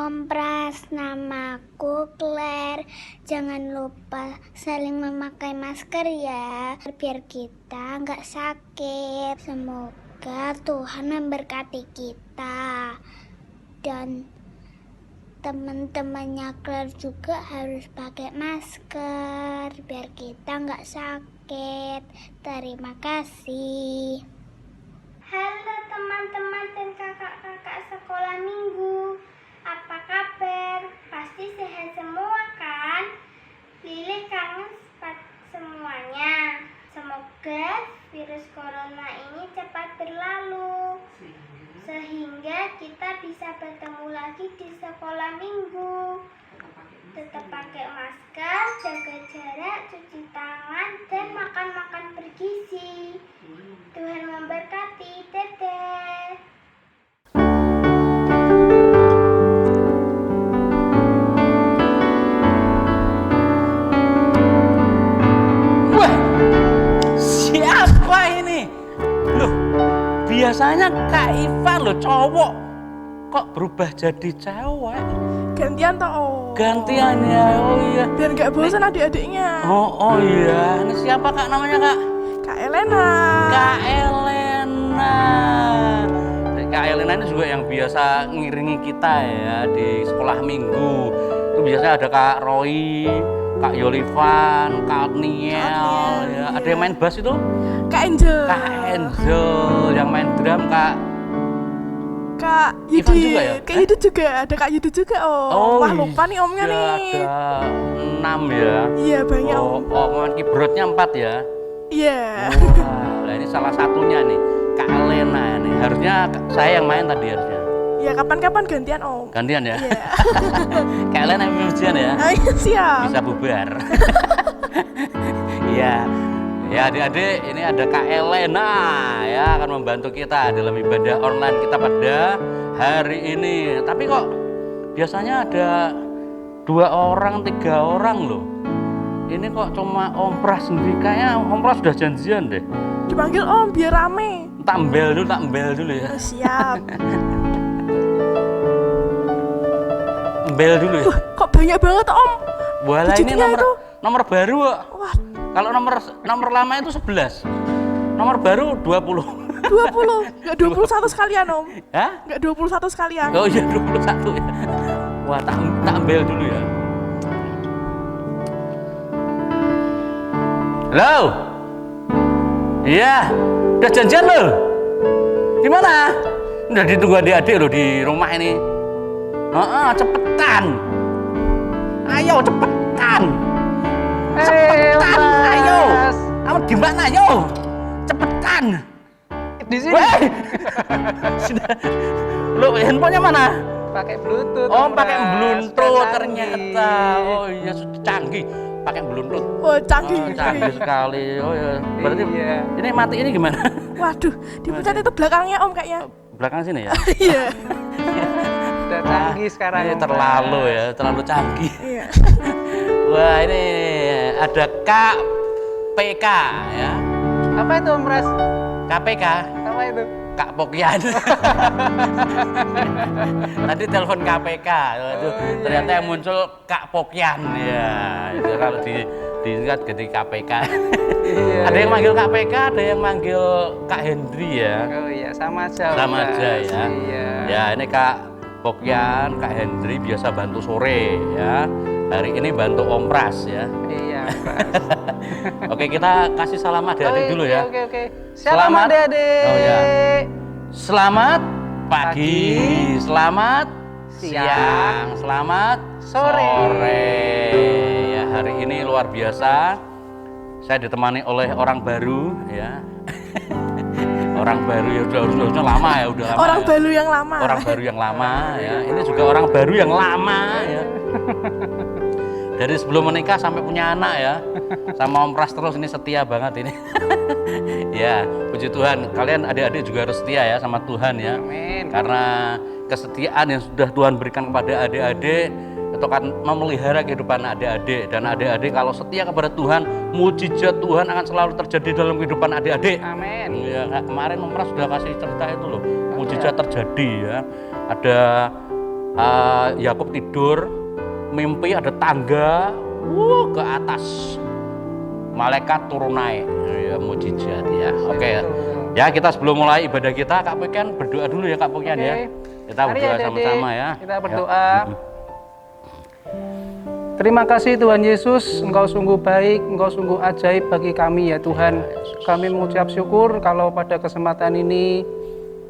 Om Pras, namaku Claire. Jangan lupa saling memakai masker ya, biar kita nggak sakit. Semoga Tuhan memberkati kita. Dan teman-temannya Claire juga harus pakai masker, biar kita nggak sakit. Terima kasih. Halo teman-teman dan kakak-kakak sekolah minggu. Apa kabar? Pasti sehat semua kan? Lili kangen semuanya. Semoga virus corona ini cepat berlalu, sehingga kita bisa bertemu lagi di sekolah minggu. Tetap pakai masker, jaga jarak, cuci tangan, dan makan bergizi. Tuhan memberkati. Dadah. Wah, siapa ini? Loh, biasanya Kak Ivan loh cowok, kok berubah jadi cewek? Gantian toh, Om. Gantian ya, oh iya. Biar nggak bosan adik-adiknya. Oh iya, ini siapa Kak namanya Kak? Kak Elena. Kak Elena. Kak Elena ini juga yang biasa ngiringi kita ya di sekolah minggu. Itu biasanya ada Kak Roy, Kak Yolivan, Kak Niel, ya. Ada yang main bass itu? Kak Angel. Kak Angel, yang main drum Kak Yudi. Ivan juga ya? Kak Yudi juga, ada Kak Yudi juga, Om. Oh, wah lupa nih Omnya iya, nih. ada 6 ya. Iya banyak Om. Main keyboardnya 4 ya. Iya. Wah, ini salah satunya nih, Kak Elena nih. Harusnya saya yang main tadi harusnya. Ya kapan-kapan gantian Om. Gantian ya. Iya. Kak Elena yang ujian ya. Ayo siap. Bisa bubar. Iya. Ya adik-adik, ini ada Kak Elena ya akan membantu kita dalam ibadah online kita pada hari ini. Tapi kok biasanya ada 2 orang, 3 orang loh. Ini kok cuma Om Pras sendiri, kayaknya Om Pras sudah janjian deh. Dipanggil Om biar rame. Tak embel dulu ya. Oh, siap. Embel dulu ya. Kok banyak banget Om? Bola ini Itu. nomor baru kok. Wah, Kalau nomor lama itu 11. Nomor baru 20. 20. Nggak 21 sekalian Om. Hah? Nggak 21 sekalian. Oh iya 21 ya. Wah, tak ambil dulu ya. Halo. Iya, udah janjian loh. Gimana? Udah ditunggu adik-adik loh di rumah ini. Cepetan. Ayo cepetan. Cepetan, ayo. Kamu di mana? Ayo. Cepetan. Di sini. Weh. Lo handphonenya mana? Pakai Bluetooth. Oh, Om pakai Pras. Bluetooth Sudah ternyata. Oh iya, sudah canggih. Pakai Bluetooth. Oh, canggih. Canggih sekali. Oh ya. Berarti Iya. ini mati ini gimana? Waduh, dipencet itu belakangnya Om kayaknya. Belakang sini ya. Iya. Udah canggih sekarang. Ini Om terlalu Pras. ya, terlalu canggih. Iya. Wah, ini ada Kak PK ya. Apa itu Om Pras? KPK, Apa itu? Kak Pokyan. Tadi telepon KPK, itu ternyata yang muncul Kak Pokyan ya. Itu kalau diingat jadi KPK. Iya, Ada yang manggil KPK, ada yang manggil Kak Hendri ya. Oh iya, sama aja. Om Sama Pras. aja ya. Iya. Ya, ini Kak Pokyan, Kak Hendri biasa bantu sore ya. Hari ini bantu Om Pras ya. Iya, Om Pras. Oke, kita kasih salam adik-adik dulu ya. Oke. Selamat adik-adik. Oh ya. Selamat pagi, selamat siang, selamat sore. Ya, hari ini luar biasa. Saya ditemani oleh orang baru ya. Orang baru ya udah lama ya, udah lama. Orang ya. baru yang lama. Orang baru yang lama ya. Ini juga orang baru yang lama ya. Dari sebelum menikah sampai punya anak ya. Sama Om Pras terus, ini setia banget ini. Ya, puji Tuhan. Kalian adik-adik juga harus setia ya sama Tuhan ya. Amin. Karena kesetiaan yang sudah Tuhan berikan kepada adik-adik itu akan memelihara kehidupan adik-adik. Dan adik-adik kalau setia kepada Tuhan, mujizat Tuhan akan selalu terjadi dalam kehidupan adik-adik. Amin. Ya, kemarin Om Pras sudah kasih cerita itu loh, mujizat terjadi ya. Ada Yakub tidur, mimpi ada tangga ke atas. Malaikat turun naik. Ya, mujizat ya. Oke. Ya, kita sebelum mulai ibadah kita, Kak Pukian berdoa dulu ya Kak Pukian ya. Kita Mari berdoa Adik-adik, sama-sama ya. Kita berdoa. Terima kasih Tuhan Yesus, Engkau sungguh baik, Engkau sungguh ajaib bagi kami ya Tuhan. Kami mengucap syukur kalau pada kesempatan ini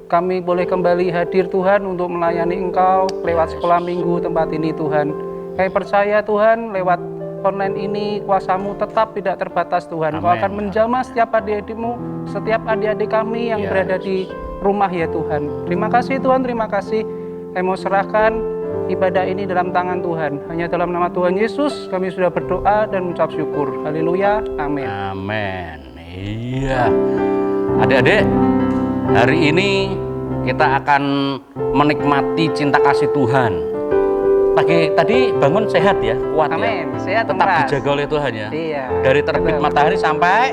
kami boleh kembali hadir Tuhan untuk melayani Engkau lewat sekolah minggu tempat ini Tuhan. Kami percaya Tuhan lewat online ini kuasa-Mu tetap tidak terbatas Tuhan. Engkau Amin. akan menjamah setiap adik-adikmu, setiap adik-adik kami yang Yes. berada di rumah ya Tuhan. Terima kasih Tuhan, terima kasih. Kami mau serahkan ibadah ini dalam tangan Tuhan. Hanya dalam nama Tuhan Yesus kami sudah berdoa dan mengucap syukur. Haleluya. Amin. Amin. Iya. Adik-adik, hari ini kita akan menikmati cinta kasih Tuhan. Tadi bangun sehat ya, kuat Amin. ya. Sehat, Tetap Mas. dijaga oleh Tuhan ya. Iya. Dari terbit Betul. matahari sampai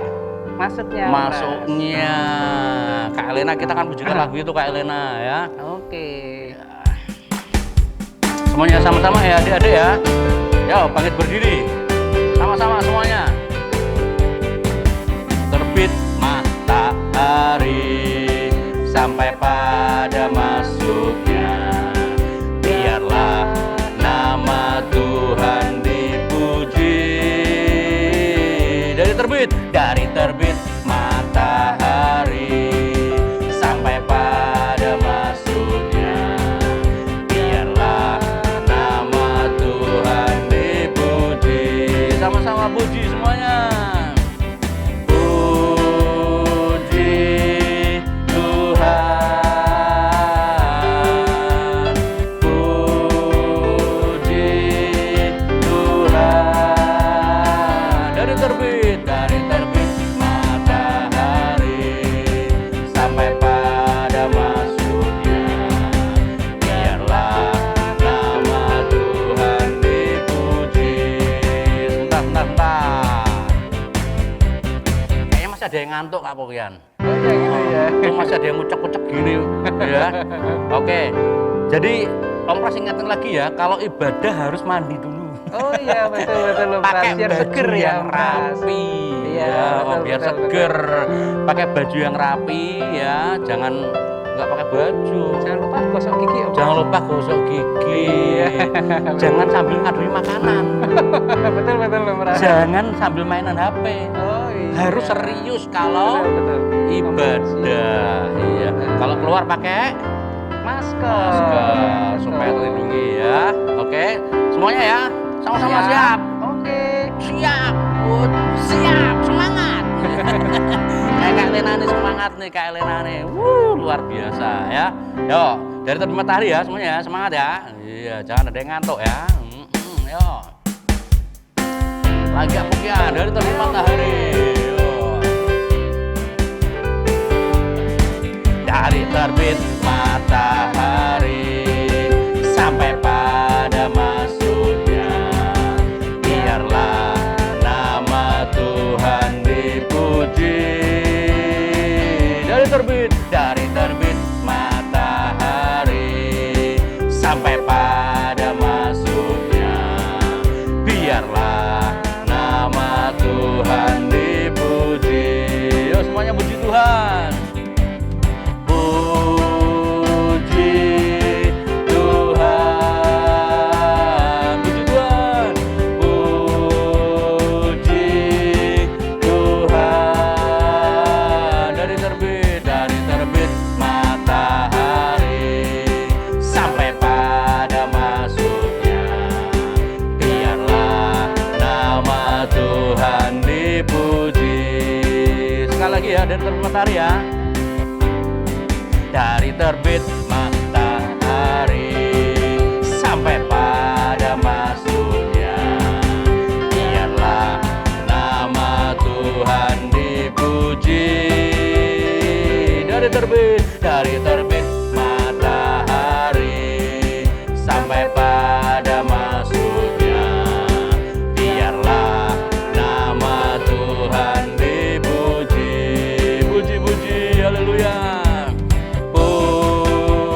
Masuknya. masuknya. Kak Elena, kita akan pujikan lagu itu Kak Elena ya. Oke. Semuanya sama-sama ya adik-adik ya. Yo, bangkit berdiri. Sama-sama semuanya. Terbit matahari sampai pada masuknya. Biarlah nama Tuhan dipuji. Dari terbit matahari sampai pada masuknya. Biarlah nama Tuhan dipuji. Sama-sama puji semuanya. Puji Tuhan. Puji Tuhan. Dari terbit matahari sampai pada masuknya. Biarlah nama Tuhan dipuji. Sebentar. Kayaknya masih ada yang ngantuk Kak Pukian. Oh iya gitu ya. Masih ada yang ngucek-ngucek gini ya. Oke. Jadi Om Pras ingetin lagi ya, kalau ibadah harus mandi dulu. Oh iya betul Om Pras. Pakai Biar baju seger ya yang Om Pras. rapi Iya, ya, betul, biar betul, seger. Pakai baju yang rapi ya, jangan nggak pakai baju. Jangan lupa gosok gigi Om. Jangan lupa gosok gigi. Iya. Jangan sambil ngadui makanan. betul Om Pras. Jangan sambil mainan HP. Oh iya. Harus serius kalau betul. ibadah. Iya. Kalau keluar pakai Masker. masker supaya terlindungi ya. Oke, semuanya ya. Sama-sama Siap. siap. Oke. Siap. Siap. Semangat. Kayak Kak Elena nih semangat nih Kak Elena nih. Luar biasa ya. Yo, dari terbit matahari ya semuanya ya. Semangat ya. Iya, jangan ada yang ngantuk ya. Yo. Lagi Pukian dari terbit matahari. Yo. Dari terbit matahari sampai pada masuknya. Biarlah nama Tuhan dipuji. Dari terbit matahari sampai pada masuknya. Biarlah nama Tuhan dipuji. Yo semuanya puji Tuhan. Puji Tuhan. Puji Tuhan. Puji Tuhan. Dari terbit matahari sampai pada masuknya. Biarlah nama Tuhan dipuji. Sekali lagi ya, dari terbit matahari ya. Dari terbit matahari sampai pada masuknya. Biarlah nama Tuhan dipuji. Dari terbit matahari sampai pada masuknya. Biarlah nama Tuhan dipuji. Puji-puji, haleluya. Puji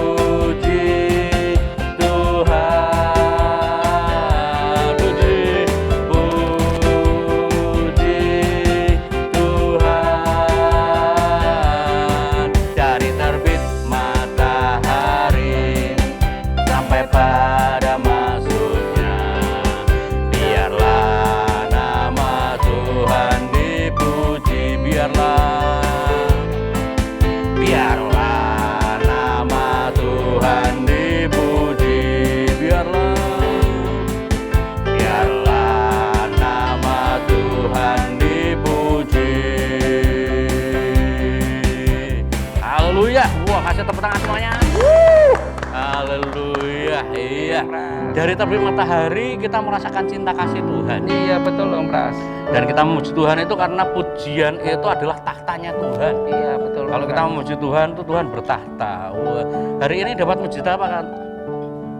Haleluya. Iya. Dari terbit matahari kita merasakan cinta kasih Tuhan. Iya betul Om Pras. Dan kita memuji Tuhan itu karena pujian itu adalah tahtanya Tuhan. Iya betul. Kalau kita memuji Tuhan itu Tuhan bertahta. Wah, hari ini dapat muji apa kan?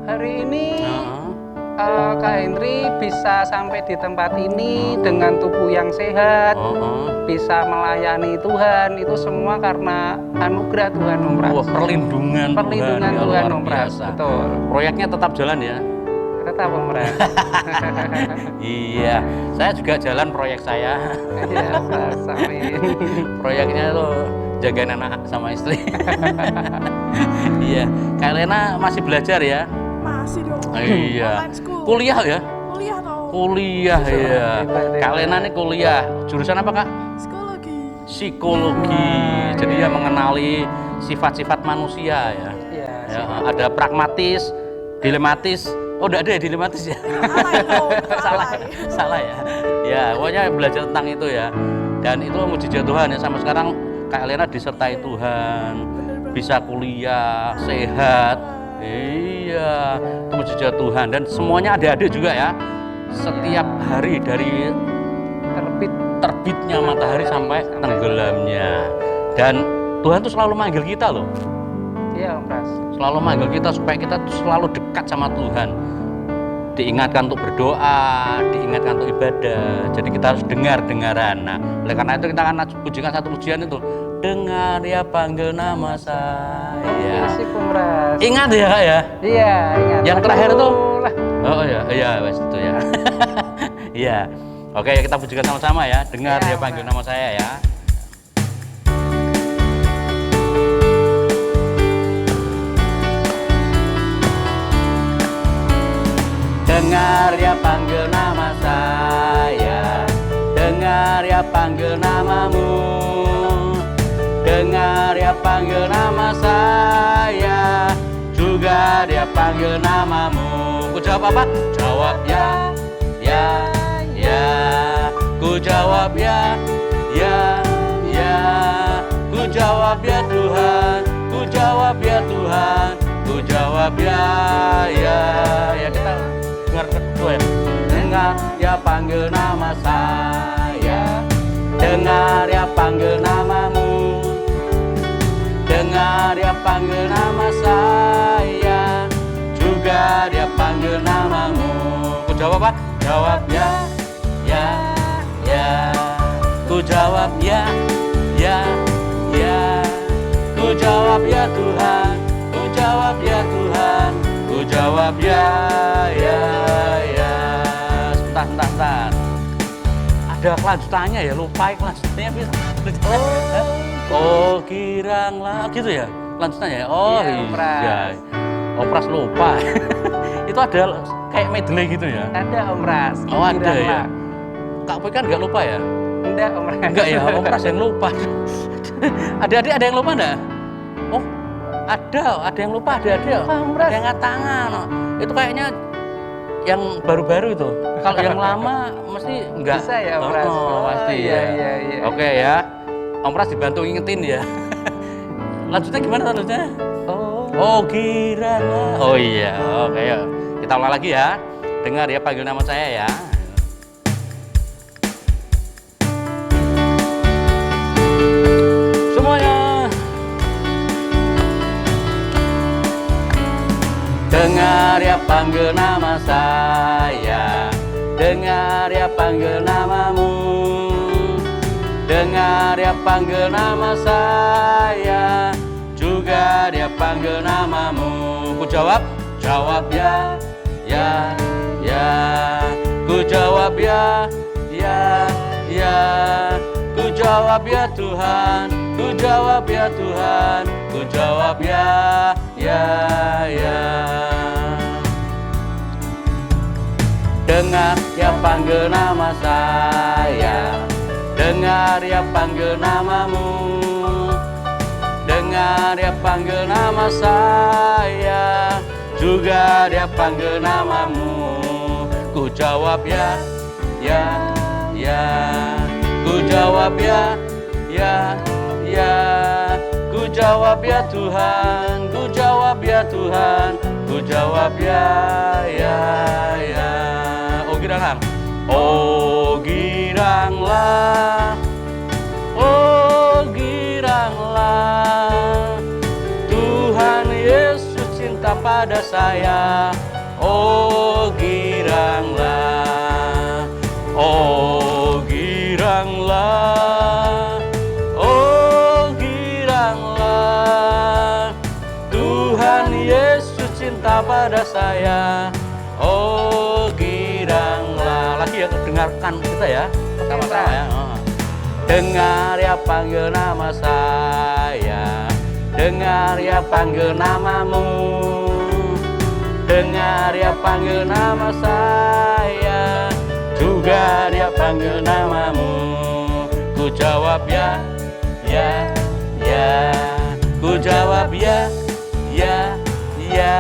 Hari ini Heeh. Kak Henry bisa sampai di tempat ini dengan tubuh yang sehat, bisa melayani Tuhan, itu semua karena anugerah Tuhan Om Pras. Wah, perlindungan Perlindungan ya, Tuhan luar Om Pras. biasa. Betul. Proyeknya tetap jalan ya. Tetap Om Pras. Iya, saya juga jalan proyek saya. Iya Pras, amin. Proyeknya itu jagain anak sama istri. Iya, Kak Lena masih belajar ya? Masih dong. Iya. Online school. Kuliah ya? Kuliah toh. Kuliah ya. Kak Lena ini kuliah. Jurusan apa Kak? Psikologi. Psikologi. Jadi dia mengenali sifat-sifat manusia ya. Iya. Ya, ada pragmatis, dilematis. Oh, enggak ada ya dilematis ya? Salah itu. Salah, salah ya. Ya, pokoknya belajar tentang itu ya. Dan itu mujizat Tuhan ya. Sampai sekarang Kak Lena disertai Tuhan, bisa kuliah, sehat. Iya, itu mujizat Tuhan. Dan semuanya adik-adik juga ya. Setiap hari dari terbitnya matahari sampai tenggelamnya. Dan Tuhan tuh selalu manggil kita loh. Iya Om Pras. Selalu manggil kita supaya kita tuh selalu dekat sama Tuhan. Diingatkan untuk berdoa, diingatkan untuk ibadah. Jadi kita harus dengaran. Nah, oleh karena itu kita akan pujikan satu pujian itu. Dengar ya panggil nama saya. Asik Om Pras. Ingat ya Kak ya? Iya, ingat. Yang terakhir tuh. Lah. Oh iya, wes itu ya. Iya. Oke, kita pujikan sama-sama ya. Dengar Iya, ya panggil nama saya ya. Dengar ya panggil nama saya, dengar ya panggil namamu, dengar ya panggil nama saya, juga dia panggil namamu. Ku jawab apa? Jawab ya, ya. Ku jawab ya, ya. Ku jawab ya Tuhan, ku jawab ya Tuhan, ku jawab ya. Ya kita dengar kedua ya. Dengar ya panggil nama saya, dengar ya panggil namamu, dengar ya panggil nama saya, juga dia panggil namamu. Ku jawab apa? Jawab ya. Ku jawab ya. Ku jawab ya Tuhan, ku jawab ya Tuhan, ku jawab ya. Sebentar. Ada kelanjutannya ya, lupa kelanjutannya bisa. Oh, kiranglah gitu ya kelanjutannya. Oh Iya, Om Pras. iya. Pras lupa. Itu ada kayak medley gitu ya. Ada Om Pras. Oh ada ya. Kiranglah. Kak Boy kan nggak lupa ya? Enggak Om Pras. Enggak ya, Om Pras yang lupa. Adik-adik ada yang lupa enggak? Oh, ada yang lupa, ada. Om Pras. Ada yang angkat tangan. Itu kayaknya yang baru-baru itu. Kalau yang lama mesti enggak. Bisa ya, Om Pras? Oh, pasti Iya, ya. iya. Oke ya. Om Pras dibantu ingetin ya. Lanjutnya gimana lanjutnya? Oh, kiranglah. Oh iya, oke ya. Kita ulang lagi ya. Dengar ya panggil nama saya ya. Semuanya. Dengar ya panggil nama saya, dengar ya panggil namamu, dengar ya panggil nama saya, juga dia panggil namamu. Ku jawab ya. Ku jawab ya. Ku jawab ya Tuhan, ku jawab ya Tuhan, ku jawab ya. Dengar ya panggil nama saya, dengar ya panggil namamu, dengar ya panggil nama saya, juga dia panggil namamu. Ku jawab ya. Ku jawab ya. Ku jawab ya Tuhan, ku jawab ya Tuhan, ku jawab ya, ya, ya. Oh girang, oh giranglah, oh giranglah, Tuhan Yesus cinta pada saya. Oh giranglah, oh giranglah, oh giranglah, Tuhan Yesus cinta pada saya. Oh giranglah. Lagi ya, dengarkan kita ya, sama-sama ya. Dengar ya panggil nama saya, dengar ya panggil namamu, dengar ya panggil nama saya, juga dia panggil namamu. Ku jawab ya, ya, ya. Ku jawab ya, ya, ya.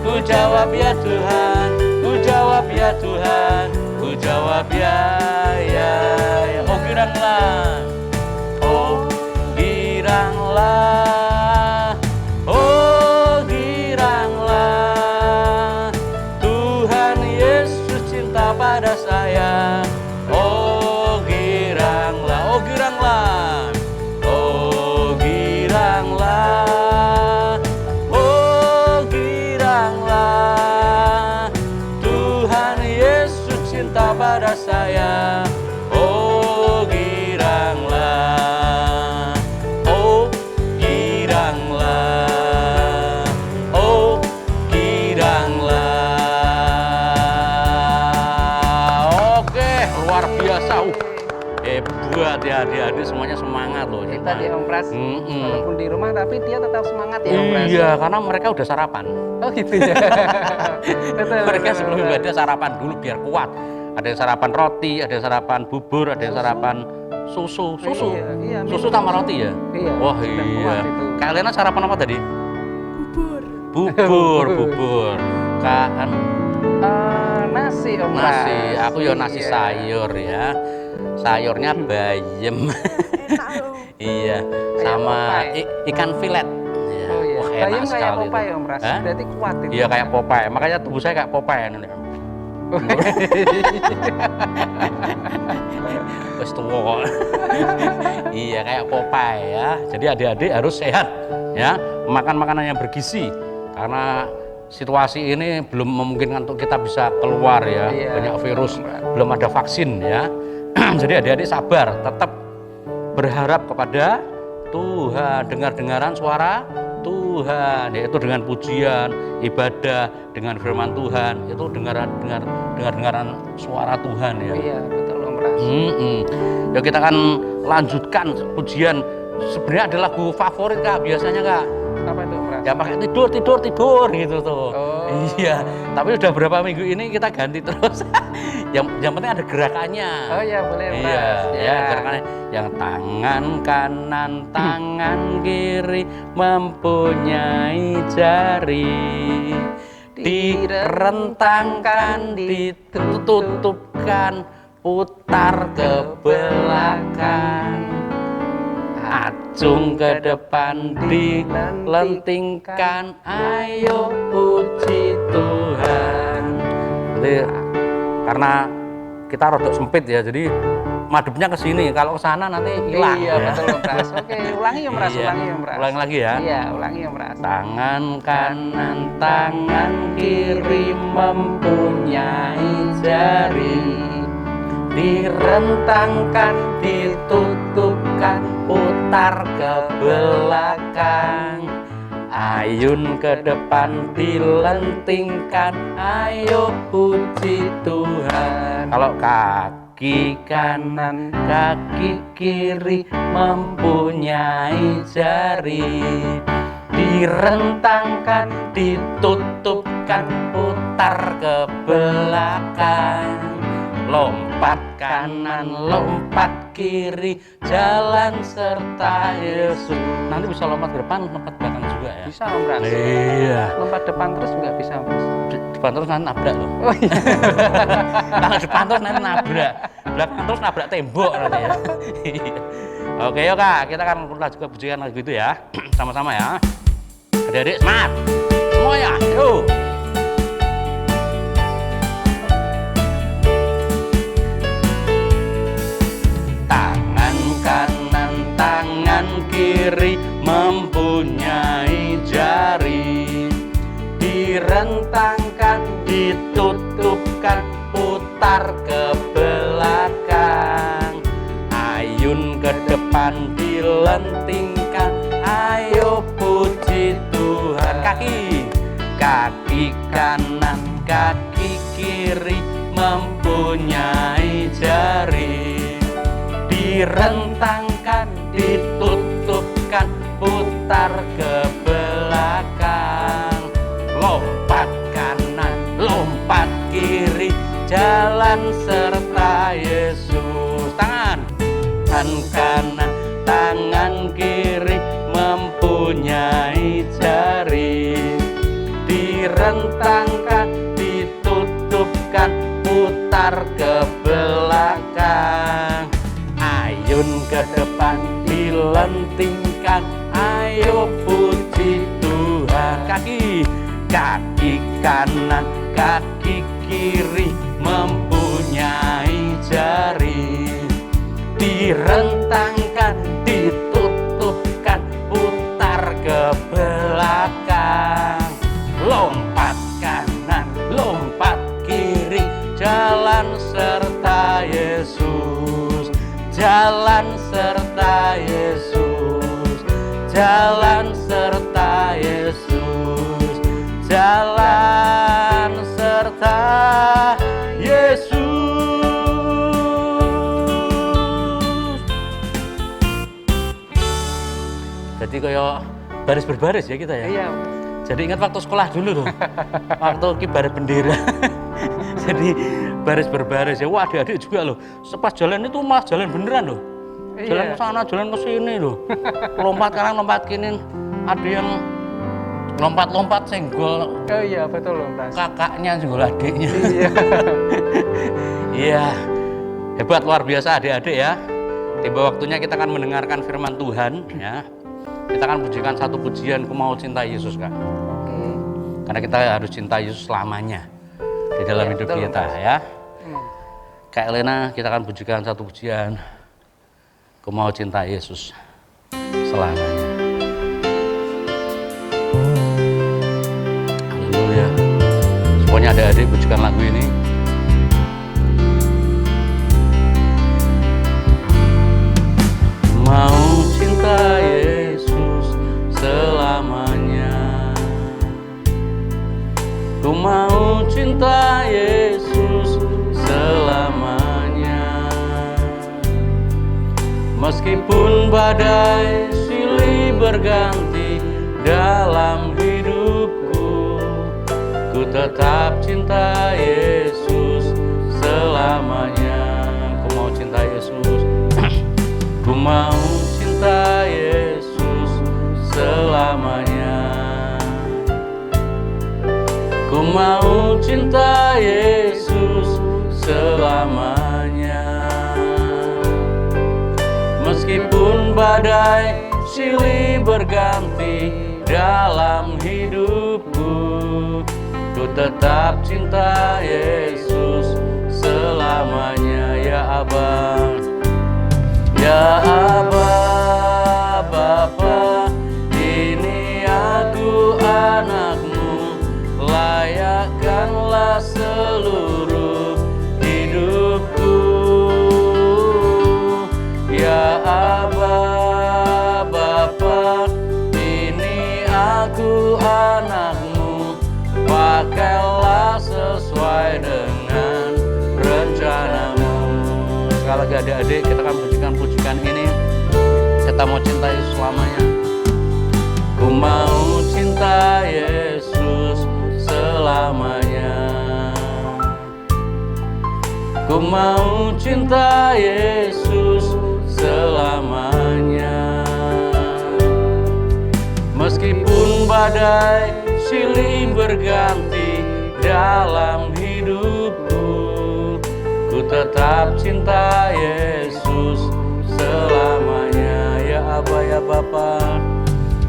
Ku jawab ya Tuhan, ku jawab ya Tuhan, ku jawab ya, ya, ya. Oh giranglah, oh giranglah, oh giranglah, Tuhan Yesus cinta pada saya. Oh giranglah, oh giranglah, oh giranglah, oh giranglah, Tuhan Yesus cinta pada saya. Oh giranglah, oh giranglah, oh giranglah. Oke, luar biasa. Hebat ya adik-adik, semuanya semangat loh. Kita di Om Pras, Mm-mm. walaupun di rumah tapi dia tetap semangat ya Om Pras. Iya, karena mereka udah sarapan. Oh gitu ya. Betul, Mereka betul, sebelum betul. ibadah sarapan dulu biar kuat. Ada yang sarapan roti, ada yang sarapan bubur, ada yang sarapan susu. Iya, Susu minum tambah susu. roti ya? Iya, Wah sudah iya. kuat itu. Kak Lena sarapan apa tadi? Bubur. Bubur. Kan Nasi Om Pras. nasi, aku ya nasi Iya. sayur ya. Sayurnya bayam. Enak loh. Iya, Kayak sama Popeye. ikan filet. Ya. Oh iya. Wah, Bayam enak kayak sekali. Popeye itu. Om Pras. Hah? Berarti kuat itu. Iya kayak Popeye, makanya tubuh saya kayak Popeye ini. Wes tuwa kok. Iya kayak Popeye ya. Jadi adik-adik harus sehat ya, makan makanan yang bergizi karena situasi ini belum memungkinkan untuk kita bisa keluar ya. Iya, Banyak virus, betul. belum ada vaksin ya. Jadi adik-adik sabar, tetap berharap kepada Tuhan, dengar-dengaran suara Tuhan, yaitu dengan pujian, ibadah, dengan firman Tuhan, itu dengar-dengaran suara Tuhan ya. Iya, betul Om Pras. Ya kita akan lanjutkan pujian. Sebenarnya ada lagu favorit Kak, biasanya Kak. Apa itu Om Pras? Ya pakai tidur gitu tuh. Oh. Iya, tapi udah berapa minggu ini kita ganti terus. yang penting ada gerakannya. Oh iya, boleh Om Iya, Pras. ya gerakannya yang tangan kanan, tangan kiri mempunyai jari, direntangkan, ditutupkan, putar ke belakang, acung ke depan, dilentingkan, ayo puji Tuhan. Jadi, karena kita rodok sempit ya, jadi madepnya ke sini, kalau ke sana nanti hilang. Iya, ya. betul Om Pras. Oke, ulangi Om Pras, Iya. ulangi Om Pras. Ulangi lagi ya. Iya, ulangi Om Pras. Tangan kanan, tangan kiri mempunyai jari, direntangkan, ditutupkan, putar ke belakang, ayun ke depan, dilentingkan, ayo puji Tuhan. Kalau kaki kanan, kaki kiri mempunyai jari, direntangkan, ditutupkan, putar ke belakang, lompat kanan, lompat kiri, jalan serta Yesus. Nanti bisa lompat ke depan, lompat belakang juga ya. Bisa Om Pras. Iya. Lompat depan terus juga bisa Om Pras. Depan terus nanti nabrak loh. Oh iya. Kalau depan terus nanti nabrak, belakang terus nabrak tembok nanti ya. Iya. Oke yuk Kak, kita akan lanjut ke pujian lagu itu ya. Sama-sama ya. Adik-adik semangat. Semangat. semuanya. Yuk. Tangan kanan, tangan kiri mempunyai jari. Direntangkan, ditutupkan, putar ke belakang. Ayun ke depan, dilentingkan. Ayo puji Tuhan. Kaki kanan, kaki kiri mempunyai jari. Direntangkan, ditutupkan, putar ke belakang. Lompat kanan, lompat kiri, jalan serta Yesus. Tangan kanan, tangan kiri mempunyai jari. Direntangkan, ditutupkan, putar ke belakang. Ayun ke depan, dilentingkan. Ayo puji Tuhan. Kaki kanan, kaki kiri mempunyai jari. Direntangkan, ditutupkan, putar ke belakang. Lompat kanan, lompat kiri, jalan serta Yesus. Jalan serta Yesus. Jalan serta Yesus. Jalan serta Yesus. Jadi kayak baris berbaris ya kita ya. Iya. Jadi ingat waktu sekolah dulu loh. Waktu kibarat bendera. Jadi baris berbaris ya. Wah, adik-adik juga loh. Sepas jalan itu malah jalan beneran loh. Jalan ke sana, jalan ke sini loh. Lompat kanan, lompat kiri. Ada yang lompat-lompat senggol. Oh iya, betul loh, Mas. Kakaknya senggol adiknya. Iya. Iya. Hebat, luar biasa adik-adik ya. Tiba waktunya kita akan mendengarkan firman Tuhan ya. Kita akan pujikan satu pujian, Ku Mau Cinta Yesus, Kak. Karena kita harus cinta Yesus selamanya di dalam hidup betul, kita Mas. ya. Kak Elena, kita akan pujikan satu pujian, Ku Mau Cinta Yesus selamanya. Haleluya. Semuanya adik-adik pujikan lagu ini. Mau cinta Yesus selamanya. Ku mau cinta Yesus selamanya. Meskipun badai silih berganti dalam hidupku, ku tetap cinta Yesus selamanya. Ku mau cinta Yesus. Ku mau cinta Yesus selamanya. Ku mau cinta Yesus selamanya. Meskipun badai silih berganti dalam hidupku, ku tetap cinta Yesus selamanya. Ya Abah, ya Abah, Bapa, ini aku anakmu, layakkanlah seluruh hidupku. Ya Abah, Bapa, ini aku anakmu, pakailah sesuai dengan rencanamu. Sekali lagi adik-adik, kita akan pujikan ini. Kita mau cinta Yesus selamanya. Ku mau cinta Yesus selamanya. Ku mau cinta Yesus selamanya. Meskipun badai silih berganti dalam hidupku, ku tetap cinta Yesus selamanya. Ya Abah, ya Bapa,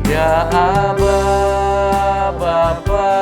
ya Abah, Bapa,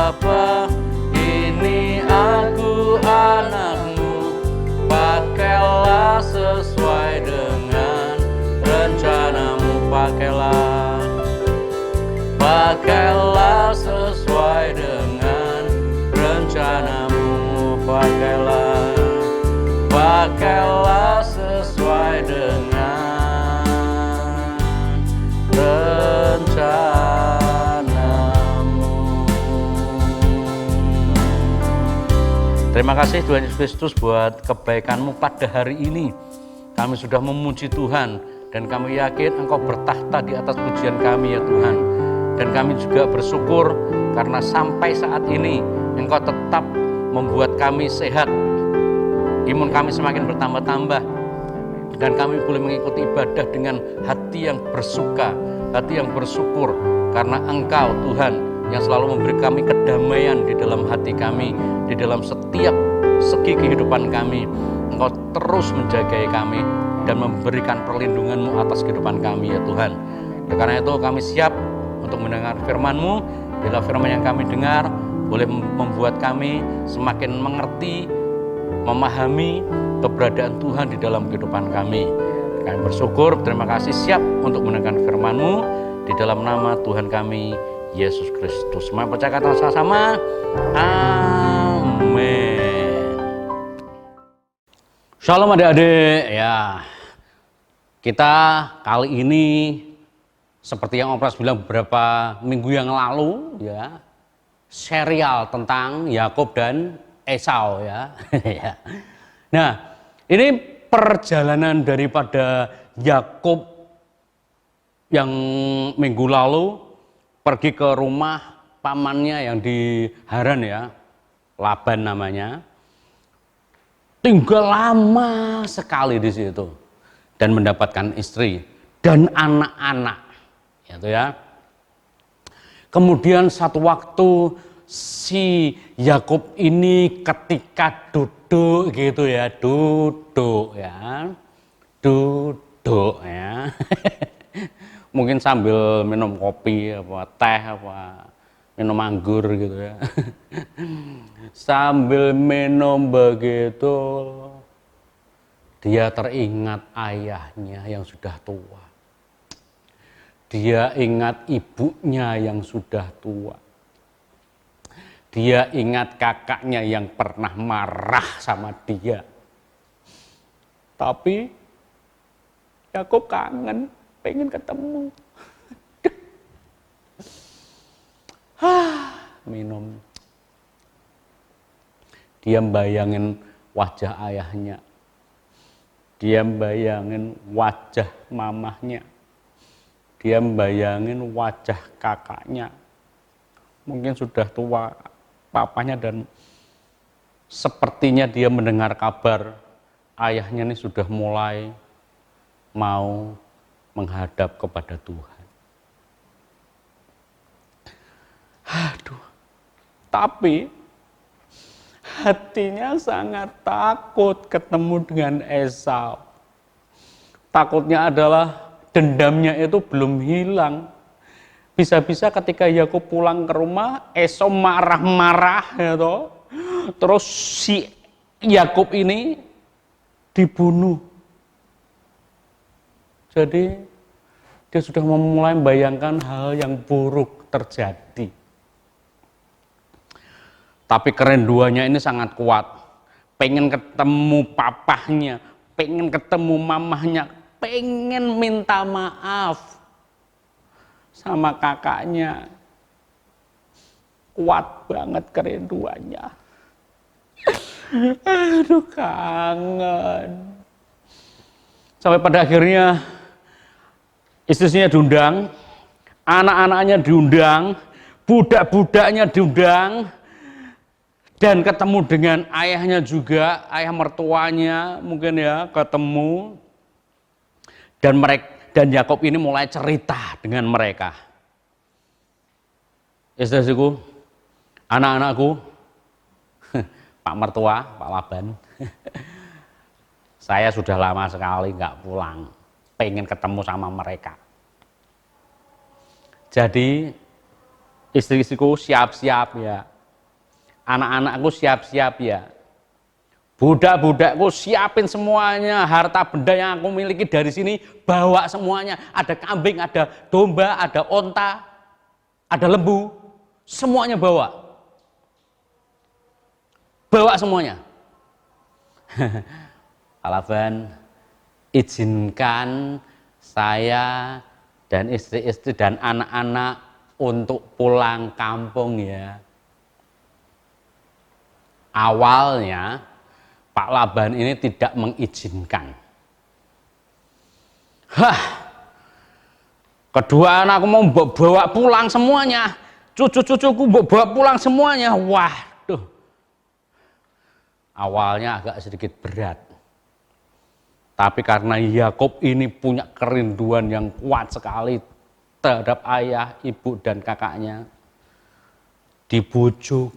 Bapa, ini aku anakmu, pakailah sesuai dengan rencanamu, pakailah sesuai dengan rencanamu, pakailah sesuai dengan rencanamu. Terima kasih Tuhan Yesus Kristus buat kebaikan-Mu pada hari ini. Kami sudah memuji Tuhan dan kami yakin Engkau bertahta di atas pujian kami ya Tuhan. Dan kami juga bersyukur karena sampai saat ini Engkau tetap membuat kami sehat. Imun kami semakin bertambah-tambah dan kami boleh mengikuti ibadah dengan hati yang bersuka, hati yang bersyukur karena Engkau Tuhan yang selalu memberi kami kedamaian di dalam hati kami, di dalam setiap segi kehidupan kami. Engkau terus menjagai kami dan memberikan perlindungan-Mu atas kehidupan kami ya Tuhan. Dan karena itu kami siap untuk mendengar firman-Mu. Bila firman yang kami dengar boleh membuat kami semakin mengerti, memahami keberadaan Tuhan di dalam kehidupan kami. Kami bersyukur, terima kasih, siap untuk mendengar firman-Mu di dalam nama Tuhan kami Yesus Kristus. Mari percayakan sama-sama. Amin. Shalom adik-adik ya. Kita kali ini seperti yang Om Pras bilang beberapa minggu yang lalu ya, serial tentang Yakub dan Esau ya. Nah, ini perjalanan daripada Yakub yang minggu lalu pergi ke rumah pamannya yang di Haran ya, Laban namanya. Tinggal lama sekali di situ dan mendapatkan istri dan anak-anak. Gitu ya. Kemudian satu waktu si Yakub ini ketika duduk gitu ya, duduk ya. Mungkin sambil minum kopi apa teh apa minum anggur gitu ya. Sambil minum begitu dia teringat ayahnya yang sudah tua. Dia ingat ibunya yang sudah tua. Dia ingat kakaknya yang pernah marah sama dia. Tapi Yakub kangen, pengen ketemu. Minum. Dia bayangin wajah ayahnya. Dia bayangin wajah mamahnya. Dia bayangin wajah kakaknya. Mungkin sudah tua papanya dan sepertinya dia mendengar kabar ayahnya ini sudah mulai mau menghadap kepada Tuhan. Aduh. Tapi hatinya sangat takut ketemu dengan Esau. Takutnya adalah dendamnya itu belum hilang. Bisa-bisa ketika Yakub pulang ke rumah, Esau marah-marah ya toh. Terus si Yakub ini dibunuh. Jadi dia sudah memulai membayangkan hal yang buruk terjadi. Tapi kerinduannya ini sangat kuat. Pengen ketemu papahnya, pengen ketemu mamahnya, pengen minta maaf sama kakaknya. Kuat banget kerinduannya. Aduh, kangen. Sampai pada akhirnya istrinya diundang, anak-anaknya diundang, budak-budaknya diundang, dan ketemu dengan ayahnya juga, ayah mertuanya mungkin ya ketemu. Dan Yakub ini mulai cerita dengan mereka. Istriku, anak-anakku, Pak Mertua, Pak Laban, saya sudah lama sekali nggak pulang, pengen ketemu sama mereka. Jadi istri-istriku siap-siap ya, anak-anakku siap-siap ya. Budak-budakku siapin semuanya, harta benda yang aku miliki dari sini bawa semuanya. Ada kambing, ada domba, ada onta, ada lembu, semuanya bawa. Bawa semuanya. Laban, izinkan saya dan istri-istri dan anak-anak untuk pulang kampung ya. Awalnya Pak Laban ini tidak mengizinkan. Kedua anakku mau bawa pulang semuanya, cucu-cucuku bawa pulang semuanya. Waduh, awalnya agak sedikit berat. Tapi karena Yakub ini punya kerinduan yang kuat sekali terhadap ayah, ibu, dan kakaknya, dibujuk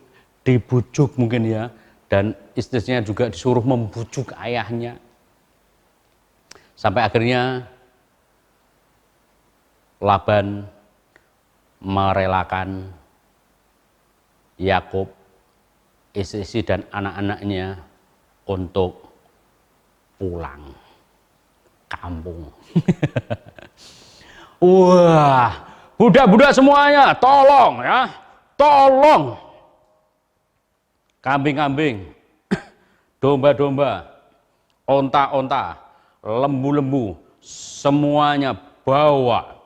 mungkin ya, dan istrinya juga disuruh membujuk ayahnya. Sampai akhirnya Laban merelakan Yakub, istri dan anak-anaknya untuk pulang kampung. Wah, budak-budak semuanya, tolong ya, tolong. Kambing-kambing, domba-domba, onta-onta, lembu-lembu, semuanya bawa.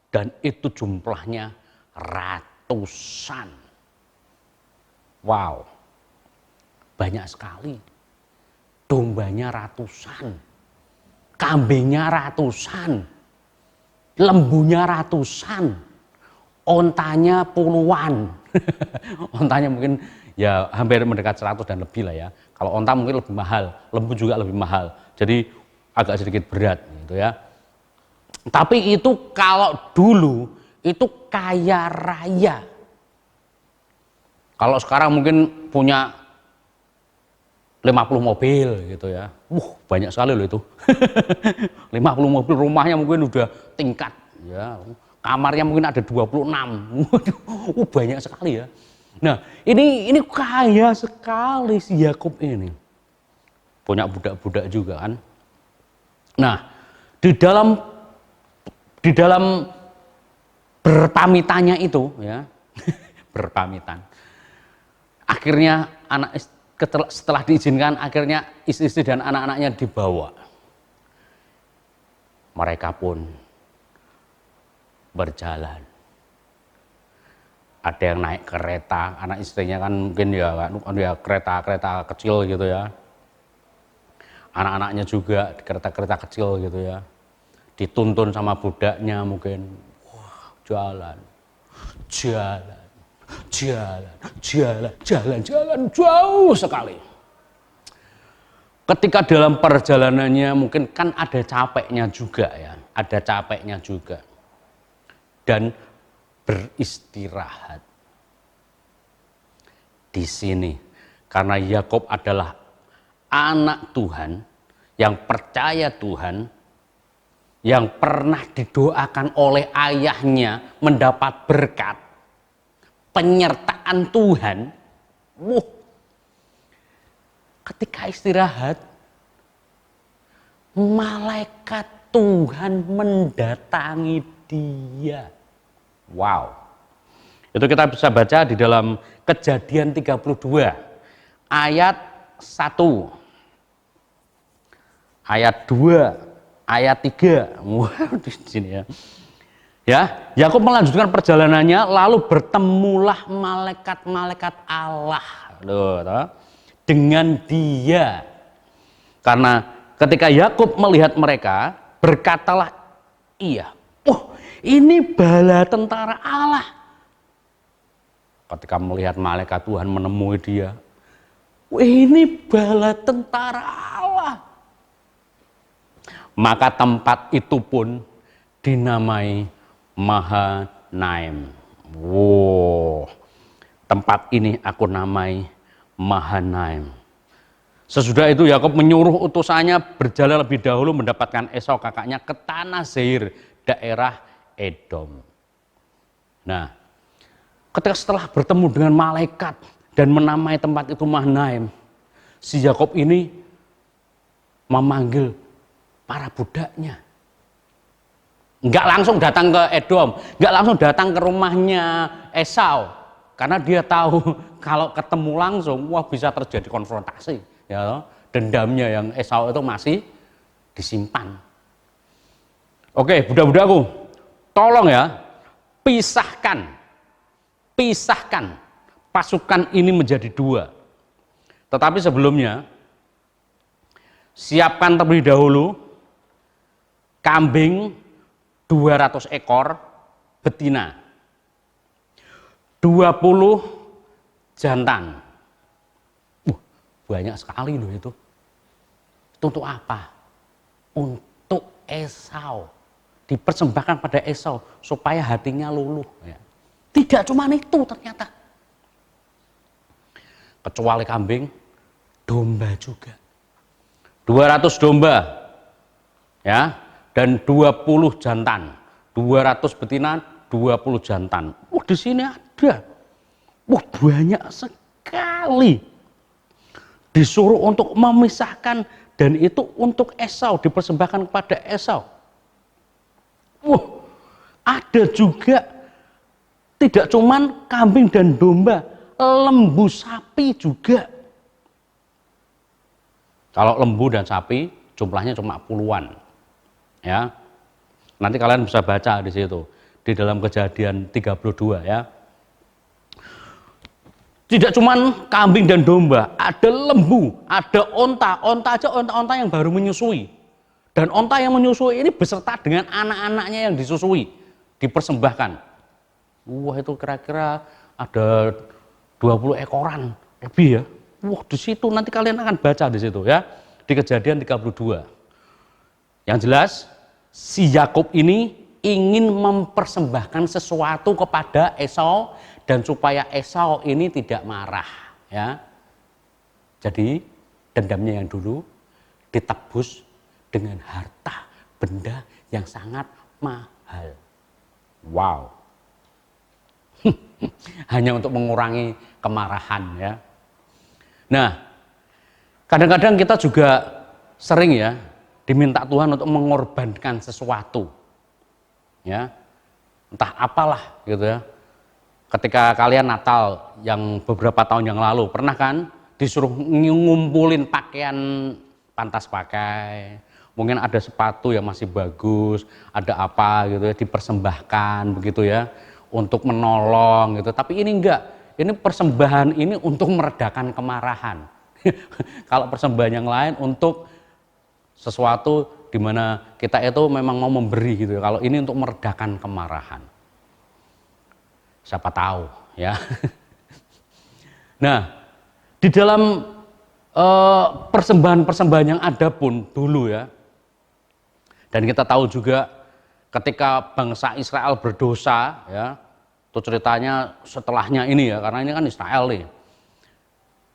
Dan itu jumlahnya ratusan. Wow, banyak sekali. Dombanya ratusan, kambingnya ratusan, lembunya ratusan, ontanya puluhan. Ontanya mungkin ya hampir mendekat 100 dan lebih lah ya. Kalau onta mungkin lebih mahal, lembu juga lebih mahal. Jadi agak sedikit berat gitu ya. Tapi itu kalau dulu itu kaya raya. Kalau sekarang mungkin punya 50 mobil gitu ya. Banyak sekali loh itu. 50 mobil, rumahnya mungkin udah tingkat ya. Kamarnya mungkin ada 26. Banyak sekali ya. Nah, ini kaya sekali si Yakub ini. Punya budak-budak juga kan. Nah, di dalam berpamitannya itu ya. Berpamitan. Akhirnya setelah diizinkan, akhirnya istri dan anak-anaknya dibawa. Mereka pun berjalan. Ada yang naik kereta, anak istrinya kan mungkin ya kereta kecil gitu ya. Anak-anaknya juga di kereta-kereta kecil gitu ya. Dituntun sama budaknya mungkin. Wah, jalan jauh sekali. Ketika dalam perjalanannya mungkin kan ada capeknya juga ya, ada capeknya juga. Dan beristirahat di sini karena Yakub adalah anak Tuhan yang percaya Tuhan, yang pernah didoakan oleh ayahnya mendapat berkat penyertaan Tuhan. Ketika istirahat, malaikat Tuhan mendatangi dia. Wow. Itu kita bisa baca di dalam Kejadian 32 ayat 1, ayat 2, ayat 3. Wow, di sini ya. Ya, Yakub melanjutkan perjalanannya, lalu bertemulah malaikat-malaikat Allah dengan dia. Karena ketika Yakub melihat mereka, berkatalah ia, ini bala tentara Allah. Ketika melihat malaikat Tuhan menemui dia, ini bala tentara Allah. Maka tempat itu pun dinamai Mahanaim. Tempat ini aku namai Mahanaim. Sesudah itu Yakub menyuruh utusannya berjalan lebih dahulu mendapatkan Esau kakaknya ke tanah Seir, daerah Edom. Nah, ketika setelah bertemu dengan malaikat dan menamai tempat itu Mahanaim, si Yakob ini memanggil para budaknya. Enggak langsung datang ke Edom, enggak langsung datang ke rumahnya Esau, karena dia tahu kalau ketemu langsung, wah bisa terjadi konfrontasi, ya, dendamnya yang Esau itu masih disimpan. Oke, budak-budakku, tolong ya, pisahkan pasukan ini menjadi dua. Tetapi sebelumnya, siapkan terlebih dahulu kambing 200 ekor betina, 20 jantan. Banyak sekali loh itu. Itu untuk apa? Untuk Esau. Dipersembahkan pada Esau supaya hatinya luluh. Ya. Tidak cuma itu ternyata. Kecuali kambing, domba juga. 200 domba. Ya, dan 20 jantan. 200 betina, 20 jantan. Di sini ada. Banyak sekali. Disuruh untuk memisahkan, dan itu untuk Esau, dipersembahkan kepada Esau. Ada juga tidak cuman kambing dan domba, lembu sapi juga. Kalau lembu dan sapi jumlahnya cuma puluhan. Ya. Nanti kalian bisa baca di situ, di dalam Kejadian 32 ya. Tidak cuman kambing dan domba, ada lembu, ada onta aja, onta yang baru menyusui. Dan onta yang menyusui ini beserta dengan anak-anaknya yang disusui, dipersembahkan. Itu kira-kira ada 20 ekoran lebih ya. Di situ nanti kalian akan baca di situ ya, di Kejadian 32. Yang jelas, si Yakob ini ingin mempersembahkan sesuatu kepada Esau, dan supaya Esau ini tidak marah, ya. Jadi dendamnya yang dulu ditebus dengan harta benda yang sangat mahal. Wow. Hanya untuk mengurangi kemarahan, ya. Nah, kadang-kadang kita juga sering ya diminta Tuhan untuk mengorbankan sesuatu, ya, entah apalah gitu ya. Ketika kalian Natal yang beberapa tahun yang lalu, pernah kan disuruh ngumpulin pakaian pantas pakai, mungkin ada sepatu yang masih bagus, ada apa gitu ya, dipersembahkan begitu ya, untuk menolong gitu. Tapi ini enggak, ini persembahan ini untuk meredakan kemarahan. Kalau persembahan yang lain untuk sesuatu di mana kita itu memang mau memberi gitu ya. Kalau ini untuk meredakan kemarahan. Siapa tahu ya. Nah, di dalam persembahan-persembahan yang ada pun dulu ya. Dan kita tahu juga ketika bangsa Israel berdosa ya. Itu ceritanya setelahnya ini ya, karena ini kan Israel nih.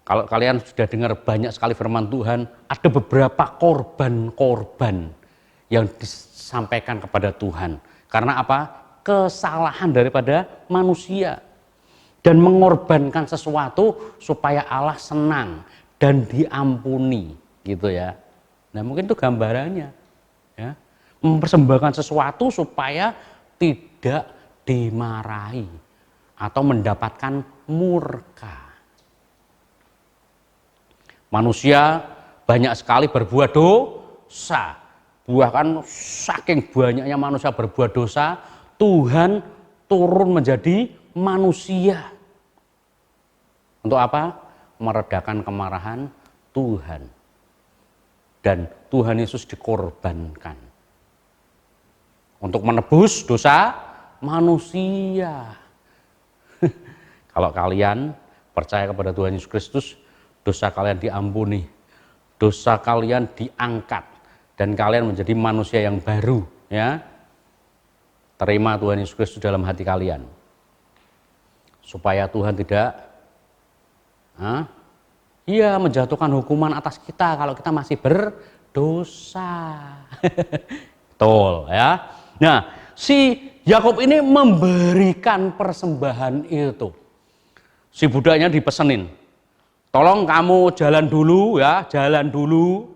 Kalau kalian sudah dengar banyak sekali firman Tuhan, ada beberapa korban-korban yang disampaikan kepada Tuhan. Karena apa? Kesalahan daripada manusia. Dan mengorbankan sesuatu supaya Allah senang dan diampuni, gitu ya. Nah, mungkin itu gambarannya. Ya. Mempersembahkan sesuatu supaya tidak dimarahi atau mendapatkan murka. Manusia banyak sekali berbuat dosa. Bahkan saking banyaknya manusia berbuat dosa, Tuhan turun menjadi manusia. Untuk apa? Meredakan kemarahan Tuhan. Dan Tuhan Yesus dikorbankan untuk menebus dosa manusia. Kalau kalian percaya kepada Tuhan Yesus Kristus, dosa kalian diampuni, dosa kalian diangkat, dan kalian menjadi manusia yang baru, ya. Terima Tuhan Yesus Kristus dalam hati kalian, supaya Tuhan tidak menjatuhkan hukuman atas kita kalau kita masih berdosa. Betul ya. Nah, si Yakob ini memberikan persembahan itu Si budaknya dipesenin, tolong kamu jalan dulu ya, jalan dulu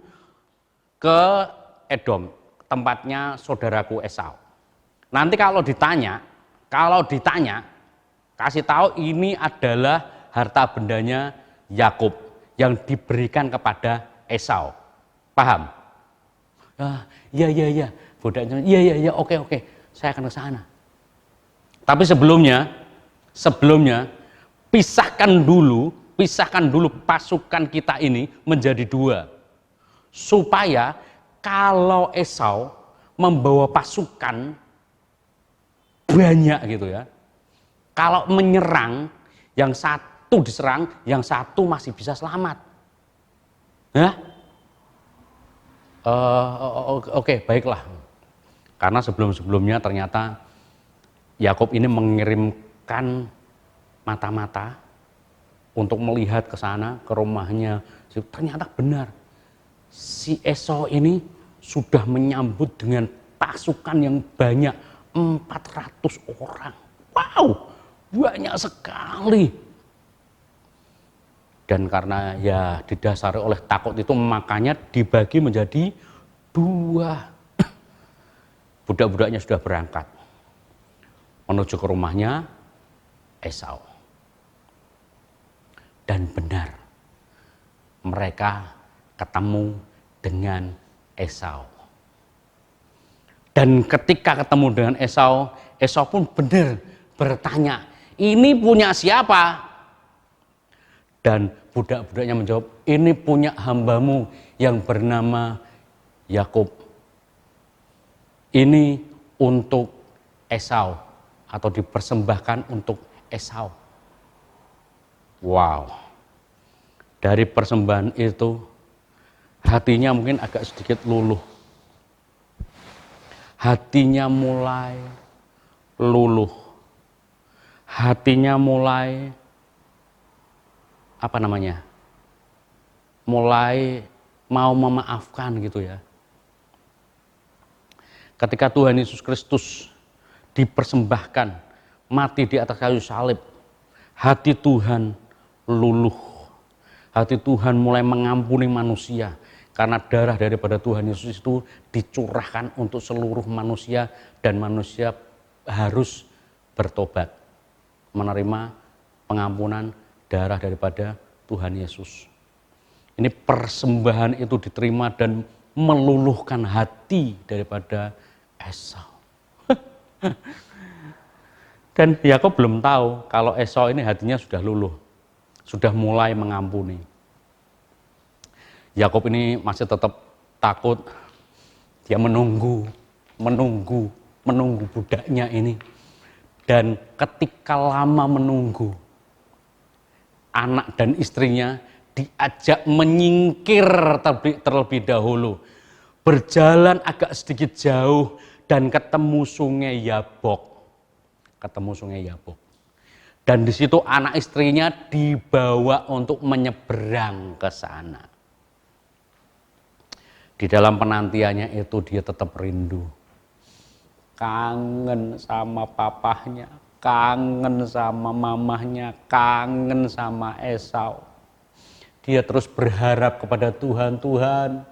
ke Edom, tempatnya saudaraku Esau. Nanti kalau ditanya, kasih tahu ini adalah harta bendanya Yakub yang diberikan kepada Esau. Paham? Iya. Budaknya, iya, oke, saya akan ke sana. Tapi sebelumnya pisahkan dulu pasukan kita ini menjadi dua. Supaya kalau Esau membawa pasukan banyak gitu ya, kalau menyerang, yang satu diserang, yang satu masih bisa selamat. Ya? Oke, baiklah. Karena sebelum-sebelumnya ternyata Yakub ini mengirimkan mata-mata untuk melihat ke sana, ke rumahnya. Ternyata benar, si Esau ini sudah menyambut dengan pasukan yang banyak, 400 orang. Wow, banyak sekali. Dan karena ya didasari oleh takut itu, makanya dibagi menjadi dua. Budak-budaknya sudah berangkat menuju ke rumahnya Esau. Dan benar, mereka ketemu dengan Esau. Dan ketika ketemu dengan Esau, Esau pun benar bertanya, ini punya siapa? Dan budak-budaknya menjawab, ini punya hambamu yang bernama Yakub. Ini untuk Esau, atau dipersembahkan untuk Esau. Wow, dari persembahan itu hatinya mungkin agak sedikit luluh. Hatinya mulai luluh. Hatinya mulai mulai mau memaafkan gitu ya. Ketika Tuhan Yesus Kristus dipersembahkan, mati di atas kayu salib, hati Tuhan luluh. Hati Tuhan mulai mengampuni manusia, karena darah daripada Tuhan Yesus itu dicurahkan untuk seluruh manusia, dan manusia harus bertobat, menerima pengampunan darah daripada Tuhan Yesus. Ini persembahan itu diterima dan meluluhkan hati daripada Esau. Dan Yakub belum tahu kalau Esau ini hatinya sudah luluh, sudah mulai mengampuni. Yakub ini masih tetap takut. Dia menunggu budaknya ini. Dan ketika lama menunggu, anak dan istrinya diajak menyingkir terlebih dahulu, berjalan agak sedikit jauh dan ketemu sungai Yabok. Dan di situ anak istrinya dibawa untuk menyeberang ke sana. Di dalam penantiannya itu dia tetap rindu, kangen sama papahnya, kangen sama mamahnya, kangen sama Esau. Dia terus berharap kepada Tuhan, Tuhan,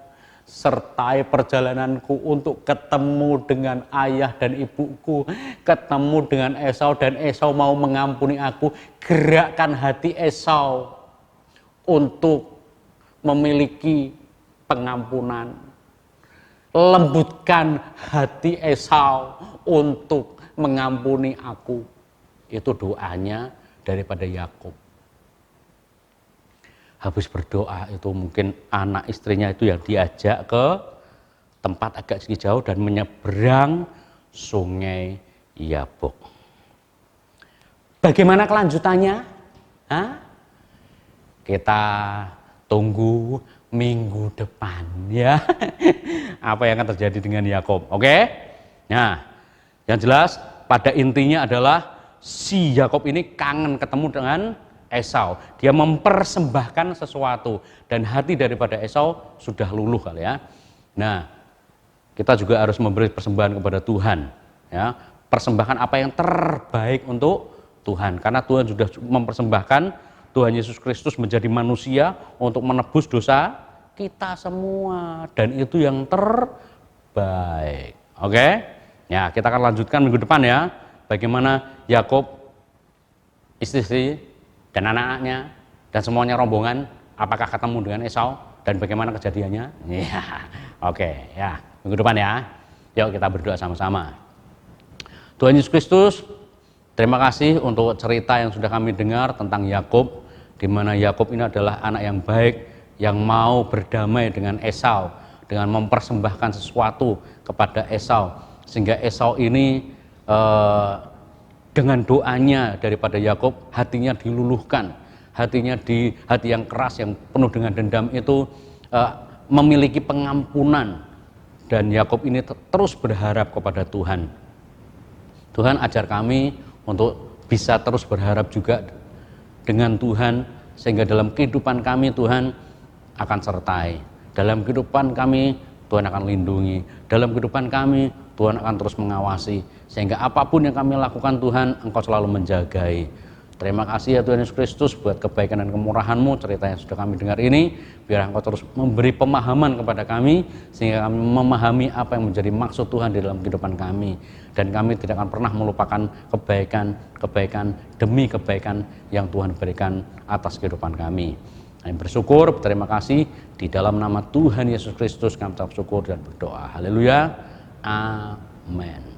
sertai perjalananku untuk ketemu dengan ayah dan ibuku, ketemu dengan Esau, dan Esau mau mengampuni aku. Gerakkan hati Esau untuk memiliki pengampunan. Lembutkan hati Esau untuk mengampuni aku. Itu doanya daripada Yakub. Habis berdoa itu mungkin anak istrinya itu yang diajak ke tempat agak sedikit jauh dan menyeberang sungai Yabok. Bagaimana kelanjutannya? Kita tunggu minggu depan ya. Apa yang akan terjadi dengan Yakub? Oke? Nah, yang jelas pada intinya adalah si Yakub ini kangen ketemu dengan Esau. Dia mempersembahkan sesuatu dan hati daripada Esau sudah luluh kali ya. Nah, kita juga harus memberi persembahan kepada Tuhan ya. Persembahkan apa yang terbaik untuk Tuhan. Karena Tuhan sudah mempersembahkan Tuhan Yesus Kristus menjadi manusia untuk menebus dosa kita semua. Dan itu yang terbaik. Oke? Ya, kita akan lanjutkan minggu depan ya. Bagaimana Yakub, istri dan anak-anaknya dan semuanya rombongan apakah ketemu dengan Esau dan bagaimana kejadiannya? Ya. Oke, ya. Minggu depan ya. Yuk kita berdoa sama-sama. Tuhan Yesus Kristus, terima kasih untuk cerita yang sudah kami dengar tentang Yakub, di mana Yakub ini adalah anak yang baik yang mau berdamai dengan Esau dengan mempersembahkan sesuatu kepada Esau, sehingga Esau ini dengan doanya daripada Yakub hatinya diluluhkan, hati yang keras yang penuh dengan dendam itu memiliki pengampunan, dan Yakub ini terus berharap kepada Tuhan. Tuhan ajar kami untuk bisa terus berharap juga dengan Tuhan, sehingga dalam kehidupan kami Tuhan akan sertai, dalam kehidupan kami Tuhan akan lindungi, dalam kehidupan kami Tuhan akan terus mengawasi, sehingga apapun yang kami lakukan Tuhan, Engkau selalu menjagai. Terima kasih ya Tuhan Yesus Kristus buat kebaikan dan kemurahan-Mu, cerita yang sudah kami dengar ini, biar Engkau terus memberi pemahaman kepada kami, sehingga kami memahami apa yang menjadi maksud Tuhan di dalam kehidupan kami, dan kami tidak akan pernah melupakan kebaikan demi kebaikan yang Tuhan berikan atas kehidupan kami. Kami bersyukur, berterima kasih, di dalam nama Tuhan Yesus Kristus kami ucap syukur dan berdoa. Haleluya. Amin.